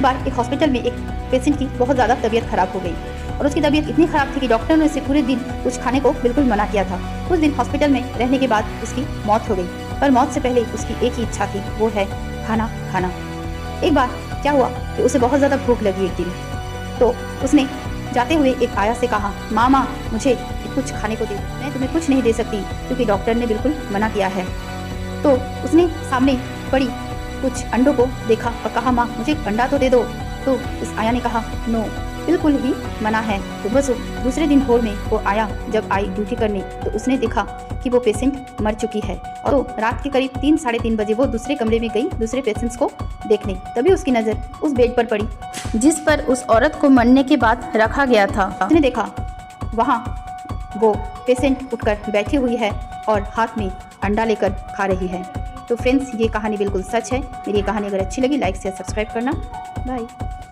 एक बार एक हॉस्पिटल में एक पेशेंट की बहुत ज़्यादा तबीयत खराब हो गई और उसकी तबीयत इतनी खराब थी कि डॉक्टर ने उसे पूरे दिन कुछ खाने को बिल्कुल मना किया था। उस दिन हॉस्पिटल में रहने के बाद उसकी मौत हो गई, पर मौत से पहले उसकी एक ही इच्छा थी, वो है खाना खाना। एक बार क्या हुआ कि उसे बहुत ज़्यादा भूख लगी एक दिन, तो उसने जाते हुए एक आया से कहा, मामा मुझे कुछ खाने को दे, मैं तुम्हें कुछ नहीं दे सकती क्योंकि डॉक्टर ने बिल्कुल मना किया है। तो उसने सामने पड़ी कुछ अंडों को देखा और कहा, माँ मुझे अंडा तो दे दो। तो उस आया ने कहा, नो बिल्कुल ही मना है। तो बस दूसरे दिन भोर में वो आया जब आई ड्यूटी करने, तो उसने देखा कि वो पेशेंट मर चुकी है। और तो रात के करीब 3 साढ़े 3 बजे वो दूसरे कमरे में गई दूसरे पेशेंट्स को देखने। तभी उसकी नज़र उस बेड पर पड़ी जिस पर उस औरत को मरने के बाद रखा गया था। उसने देखा वहाँ वो पेशेंट उठकर बैठी हुई है और हाथ में अंडा लेकर खा रही है। तो फ्रेंड्स, ये कहानी बिल्कुल सच है। मेरी ये कहानी अगर अच्छी लगी लाइक शेयर सब्सक्राइब करना। बाय।